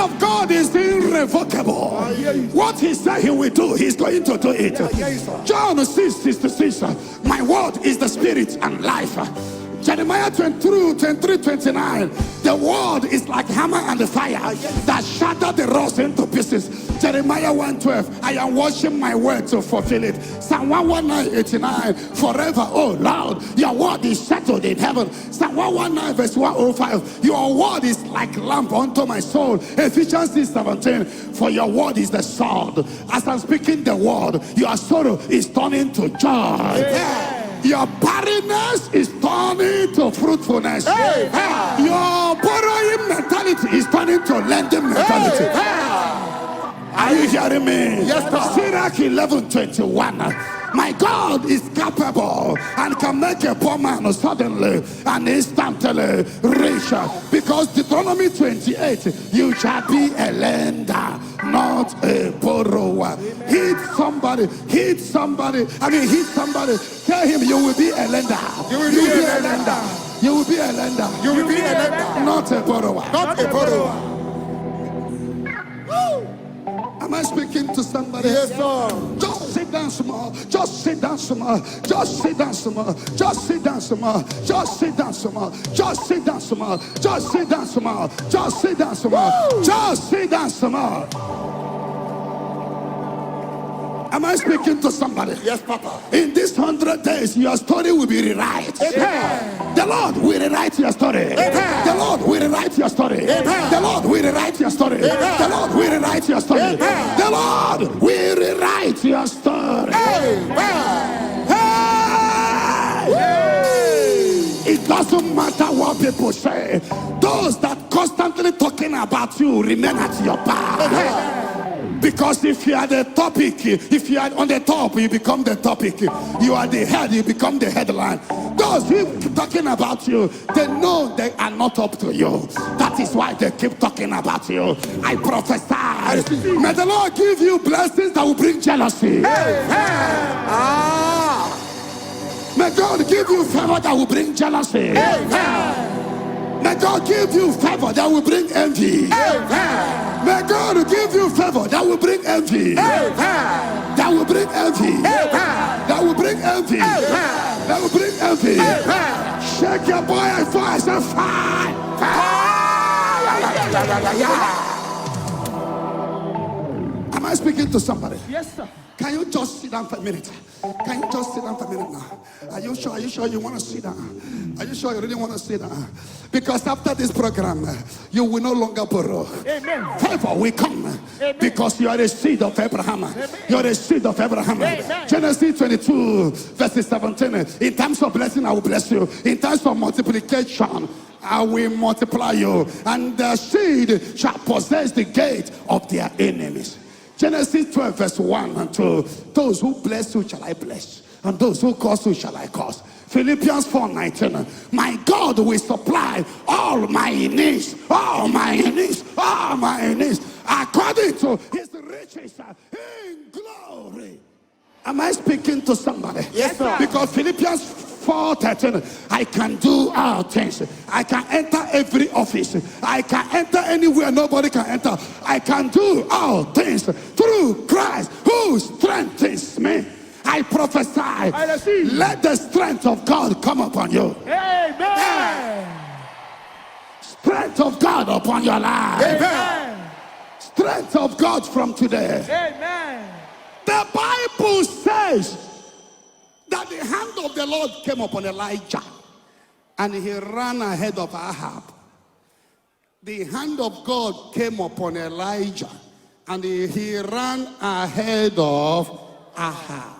of God is irrevocable. What he said he will do, he's going to do it. John 6:66. My word is the spirit and life. Jeremiah 23:29. The word is like hammer and the fire that shatter the rocks into pieces. Jeremiah 1:12. I am watching my word to fulfill it. Psalm 119:89. Forever, oh Lord, your word is settled in heaven. Psalm 119:105. Your word is like lamp unto my soul. Ephesians 6:17. For your word is the sword. As I'm speaking the word, your sorrow is turning to joy. Your barrenness is turning to fruitfulness. Your borrowing mentality is turning to lending mentality. Are you hearing me? Yes, Sirach 11:21. My God is capable and can make a poor man suddenly and instantly rich. Because Deuteronomy 28, you shall be a lender, not a borrower. Hit somebody. Hit somebody. Tell him you will be a lender. You will be a lender. You will be a lender. You will be a lender. Not a borrower. Not a borrower. Am I speaking to somebody? Yes, sir. Just sit down small. Just sit down small. Just sit down small. Just sit down small. Just sit down small. Just sit down small. Just sit down small. Just sit down small. Just sit down small. Am I speaking to somebody? Yes, Papa. In these 100 days, your story will be rewrite. The Lord will rewrite your story. The Lord will rewrite your story. The Lord will rewrite your story. The Lord will rewrite your story. The Lord will rewrite your story. It doesn't matter what people say. Those that constantly talking about you remain at your back. Because if you are the topic, if you are on the top, you become the topic. You are the head, you become the headline. Those who keep talking about you, they know they are not up to you. That is why they keep talking about you. I prophesy. May the Lord give you blessings that will bring jealousy. May God give you favor that will bring jealousy. May God give you favor that will bring envy. May God give you favor that will bring envy. That will bring envy. That will bring envy. That will bring envy. Shake your boy and fire. Say fire. Am I speaking to somebody? Yes, sir. Can you just sit down for a minute? Can you just sit down for a minute now? Are you sure? Are you sure you want to sit down? Are you sure you really want to sit down? Because after this program, you will no longer borrow. Amen. Favor will come. Amen. Because you are a seed of Abraham. Amen. You are a seed of Abraham. Amen. Genesis 22:17. In times of blessing, I will bless you. In times of multiplication, I will multiply you. And the seed shall possess the gate of their enemies. Genesis 12:1 and 2. Those who bless you shall I bless, and those who curse you shall I curse. Philippians 4:19. My God will supply all my needs, all my needs, all my needs, according to his riches in glory. Am I speaking to somebody? Yes, sir. Because Philippians 4:13. I can do all things. I can enter every office. I can enter anywhere nobody can enter. I can do all things through Christ who strengthens me. I prophesy. Let the strength of God come upon you. Amen. Strength of God upon your life. Amen. Strength of God from today. Amen. The Bible says that the hand of the Lord came upon Elijah and he ran ahead of Ahab. The hand of God came upon Elijah and he ran ahead of Ahab.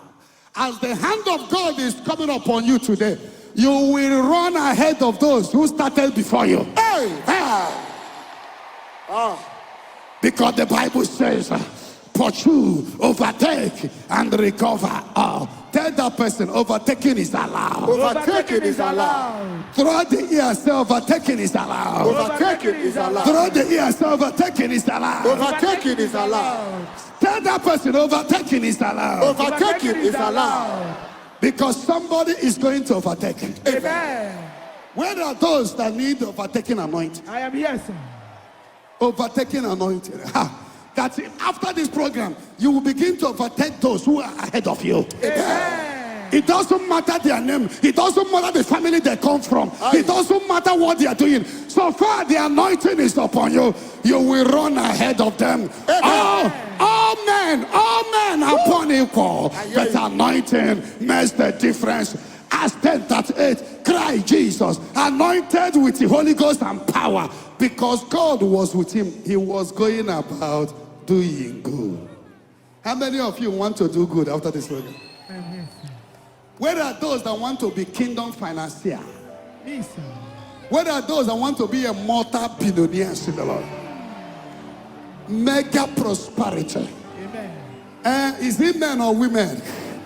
As the hand of God is coming upon you today, you will run ahead of those who started before you. Hey! Because the Bible says, pursue, overtake, and recover all. Tell that person, overtaking is allowed. Overtaking is allowed. Throw the ear, say overtaking is allowed. Overtaking is allowed. Throw the ear, say overtaking is allowed. Overtaking is allowed. Tell that person, overtaking is allowed. Overtaking is allowed. Because somebody is going to overtake. Amen. Where are those that need overtaking anointing? I am here, sir. Overtaking anointing. That's it. After this program, you will begin to overtake those who are ahead of you. Amen. It doesn't matter their name. It doesn't matter the family they come from. It doesn't matter what they are doing. So far the anointing is upon you. You will run ahead of them. All men are born equal. But anointing makes the difference. Acts 10:38, cry Jesus, anointed with the Holy Ghost and power, because God was with him. He was going about doing good. How many of you want to do good after this program? Where are those that want to be kingdom financier? Where are those that want to be a multi-billionaire in the Lord? Mega prosperity. Amen. Is it men or women?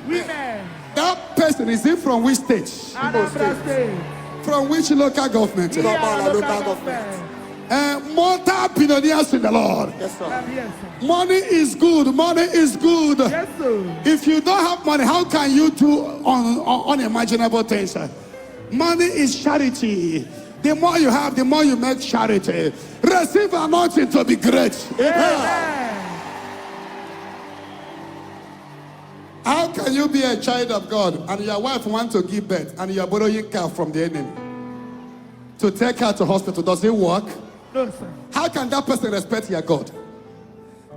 Women. That person, is it from which state? Anambra State. From which local government? Local government. Multi-billionaires in the Lord. Yes, sir. Yes, sir. Money is good. Money is good. Yes, sir. If you don't have money, how can you do unimaginable things? Money is charity. The more you have, the more you make charity. Receive anointing to be great. Amen. How can you be a child of God and your wife wants to give birth and you are borrowing car from the enemy to take her to hospital? Does it work? No, sir. How can that person respect your God?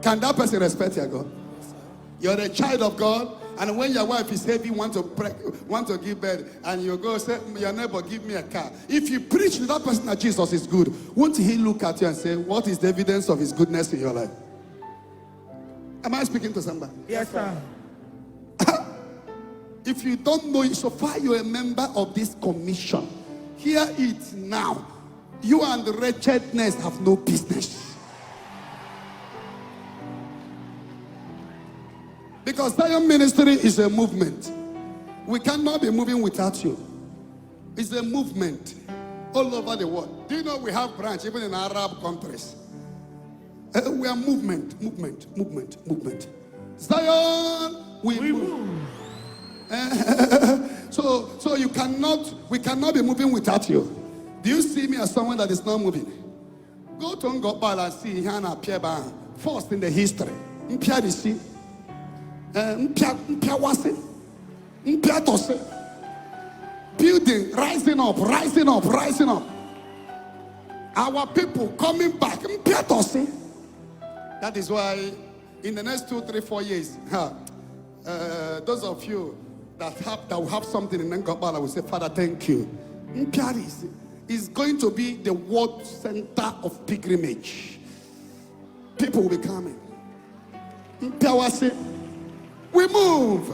Can that person respect your God? You're a child of God, and when your wife is heavy, want to give birth, and you go say, your neighbor, give me a car. If you preach to that person that Jesus is good, won't he look at you and say, what is the evidence of his goodness in your life? Am I speaking to somebody? Yes, sir. If you don't know it, so far you're a member of this commission. Hear it now. You and the wretchedness have no business. Because Zion Ministry is a movement. We cannot be moving without you. It's a movement all over the world. Do you know we have branch even in Arab countries? We are movement. Zion, we move. So we cannot be moving without you. Do you see me as someone that is not moving? Go to Ngopal and see Hannah Pieba first in the history. Mpia Disi, Mpia Wasi, Mpia Tose. Building, rising up. Our people coming back. Mpia Tose. That is why in the next 2, 3, 4 years, those of you that will have something in Ngopal will say, Father, thank you. Mpia is going to be the world center of pilgrimage. People will be coming. We move.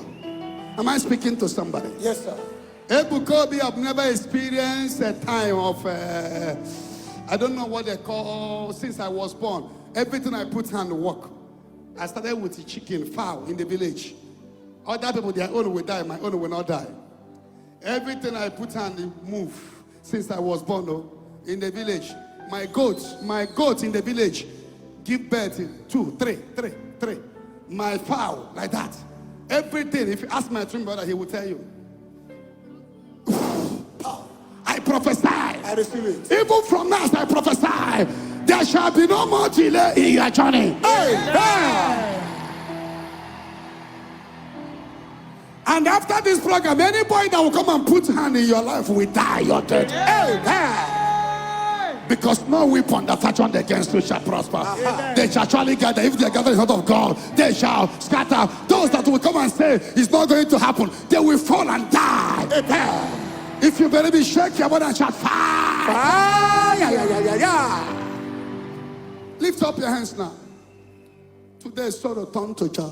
Am I speaking to somebody? Yes, sir. Ebuka Obi, I've never experienced a time of, I don't know what they call, since I was born. Everything I put hand to work. I started with the chicken, fowl in the village. Other people, their own will die, my own will not die. Everything I put hand to move. Since I was born in the village, my goats in the village give birth in 2, 3. My fowl, like that. Everything, if you ask my twin brother, he will tell you. I prophesy. I receive it. Even from now, I prophesy. There shall be no more delay in your journey. Amen. And after this program, anybody that will come and put hand in your life will die. You're dead. Amen. Because no weapon that fashioned against you shall prosper. They shall surely gather. If they gather is not of God, they shall scatter. Those that will come and say it's not going to happen, they will fall and die. Amen. If you believe it, shake your body and shout fire. Lift up your hands now. Today sorrow turned to joy.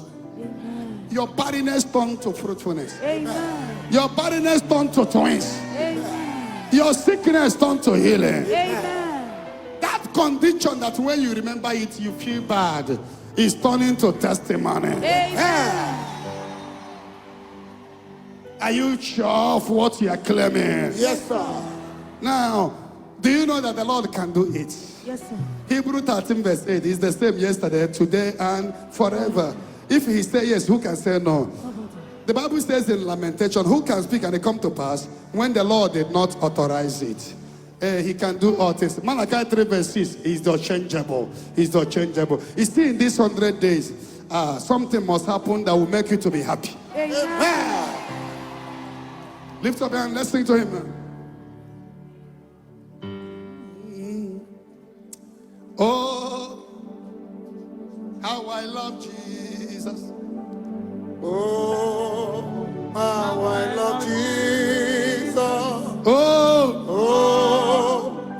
Your barrenness turned to fruitfulness. Amen. Your barrenness turned to twins. Amen. Your sickness turned to healing. Amen. That condition that when you remember it, you feel bad, is turning to testimony. Amen. Are you sure of what you are claiming? Yes, sir. Now, do you know that the Lord can do it? Yes, sir. Hebrews 13 verse 8 is the same yesterday, today, and forever. If he say yes, who can say no? The Bible says in Lamentation, who can speak and it come to pass when the Lord did not authorize it? He can do all things. Malachi 3 verse 6 is the changeable. He's the changeable. It's still in these 100 days. Something must happen that will make you to be happy. Amen. Lift up your hand. Let's sing to him now. Oh, how I love Jesus. Oh, how I love Jesus. Oh,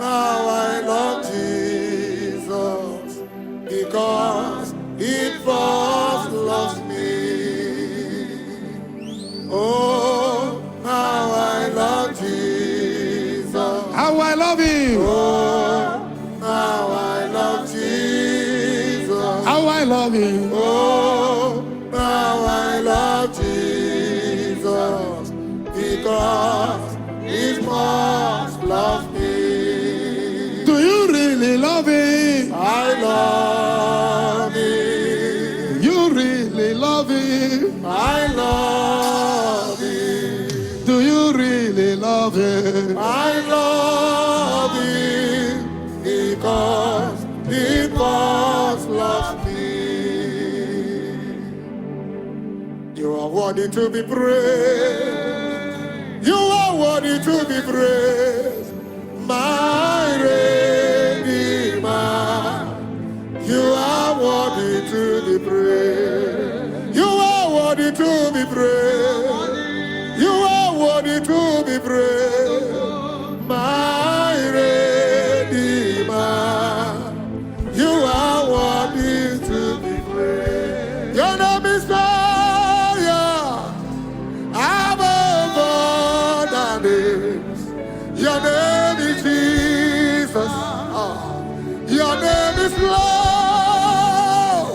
how I love Jesus. Because he first loves me. Oh, how I love Jesus. how I love him. Oh, how I love Jesus. How I love him. Oh, how I love Jesus, because he first loved me. Do you really love him? I love him. You really love him? I love him. Do you really love him? I love him, because he first loved me. You are worthy to be praised. You are worthy to be praised, my Redeemer. You are worthy to be praised. You are worthy to be praised. You are worthy to be praised, my Redeemer. You are worthy to be praised. Your name is your name is Jesus. Your name is Lord.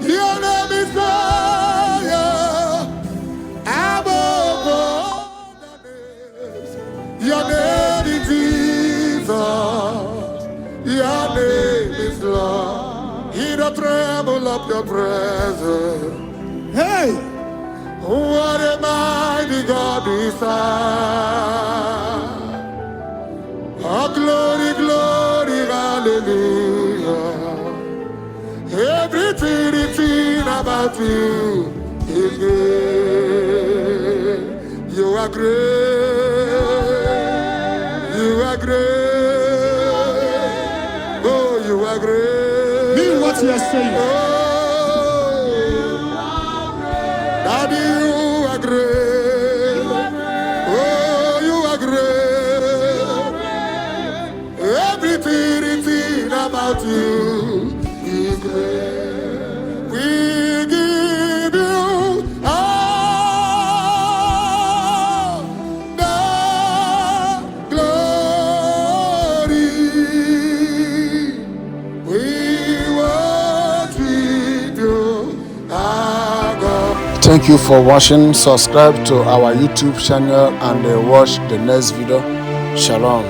Your name is higher above all the names. Your name is Jesus. Your name is Lord. In the tremble of your presence. Hey! What a mighty God we serve. Oh, glory, glory, hallelujah. Everything about you is great. You are great. You are great. Oh, you are great. Mean what you are saying. Oh, Daddy, you are great. Oh, you are great. Everything about you is great. We give you all the glory. We worship you, our God. Thank you for watching. Subscribe to our YouTube channel and watch the next video. Shalom.